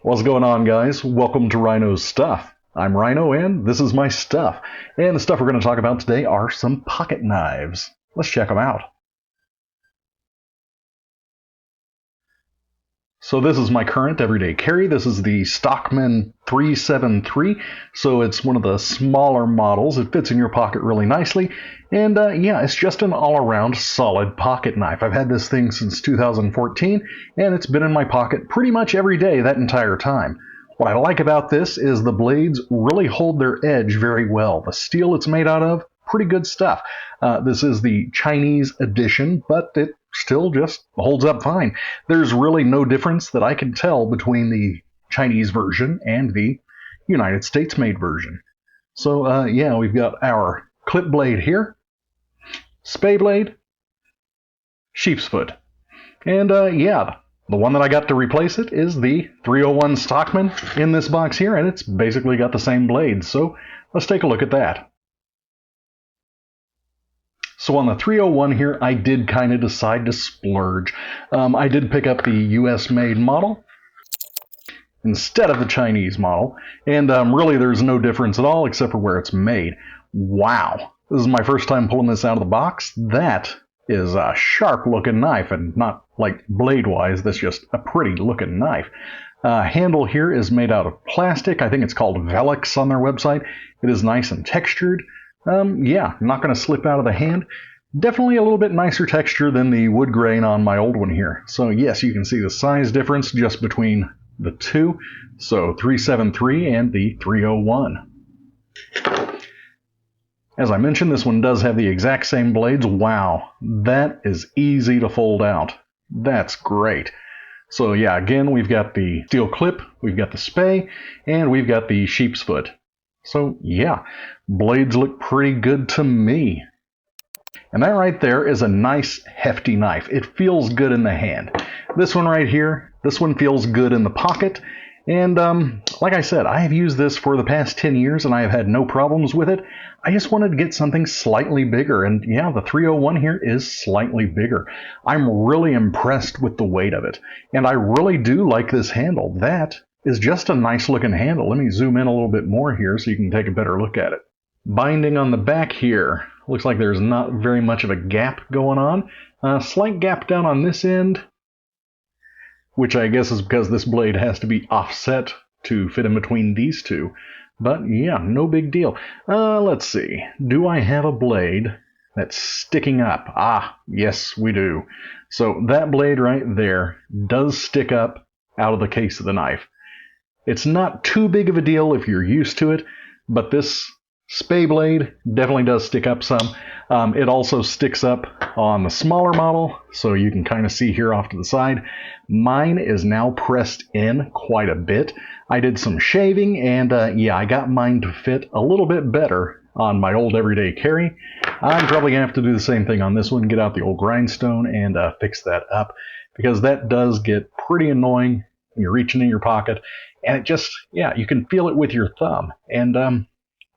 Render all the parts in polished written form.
What's going on, guys? Welcome to Rhino's Stuff. I'm Rhino and this is my stuff. And the stuff we're going to talk about today are some pocket knives. Let's check them out. So this is my current everyday carry. This is the Stockman 373. So it's one of the smaller models. It fits in your pocket really nicely. And yeah, it's just an all-around solid pocket knife. I've had this thing since 2014, and it's been in my pocket pretty much every day that entire time. What I like about this is the blades really hold their edge very well. The steel it's made out of, pretty good stuff. This is the Chinese edition, but it still just holds up fine. There's really no difference that I can tell between the Chinese version and the United States made version. So yeah, we've got our clip blade here, spay blade, sheep's foot. And yeah, the one that I got to replace it is the 301 Stockman in this box here, and it's basically got the same blade. So let's take a look at that. So on the 301 here, I did kind of decide to splurge. I did pick up the US made model instead of the Chinese model, and really there's no difference at all except for where it's made. Wow, this is my first time pulling this out of the box. That is a sharp looking knife, and not like blade wise, that's just a pretty looking knife. Handle here is made out of plastic. I think it's called Velux on their website. It is nice and textured. Yeah, not going to slip out of the hand. Definitely a little bit nicer texture than the wood grain on my old one here. So yes, you can see the size difference just between the two. So 373 and the 301. As I mentioned, this one does have the exact same blades. Wow, that is easy to fold out. That's great. So yeah, again, we've got the steel clip, we've got the spay, and we've got the sheep's foot. So yeah, blades look pretty good to me. And that right there is a nice hefty knife. It feels good in the hand. This one right here, this one feels good in the pocket. And like I said, I have used this for the past 10 years and I have had no problems with it. I just wanted to get something slightly bigger, and yeah, the 301 here is slightly bigger. I'm really impressed with the weight of it, and I really do like this handle. That is just a nice looking handle. Let me zoom in a little bit more here so you can take a better look at it. Binding on the back here, looks like there's not very much of a gap going on. Slight gap down on this end, which I guess is because this blade has to be offset to fit in between these two. But yeah, no big deal. Let's see. Do I have a blade that's sticking up? Ah, yes, we do. So that blade right there does stick up out of the case of the knife. It's not too big of a deal if you're used to it, but this spay blade definitely does stick up some. It also sticks up on the smaller model, so you can kind of see here off to the side. Mine is now pressed in quite a bit. I did some shaving, and yeah, I got mine to fit a little bit better on my old everyday carry. I'm probably going to have to do the same thing on this one, get out the old grindstone and fix that up, because that does get pretty annoying when you're reaching in your pocket, and it just, yeah, you can feel it with your thumb, and I'm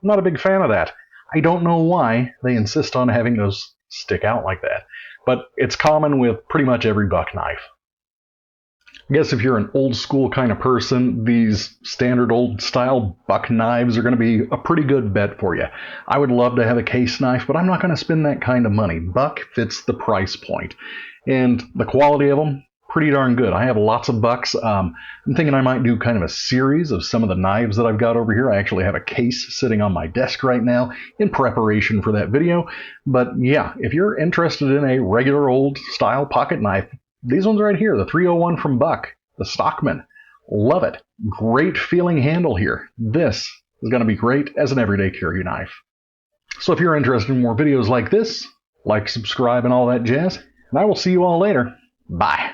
not a big fan of that. I don't know why they insist on having those stick out like that, but it's common with pretty much every buck knife. I guess if you're an old school kind of person, these standard old style buck knives are going to be a pretty good bet for you. I would love to have a case knife, but I'm not going to spend that kind of money. Buck fits the price point, and the quality of them, pretty darn good. I have lots of bucks. I'm thinking I might do kind of a series of some of the knives that I've got over here. I actually have a case sitting on my desk right now in preparation for that video. But yeah, if you're interested in a regular old style pocket knife, these ones right here, the 301 from Buck, the Stockman, love it. Great feeling handle here. This is going to be great as an everyday carry knife. So if you're interested in more videos like this, like, subscribe, and all that jazz, and I will see you all later. Bye.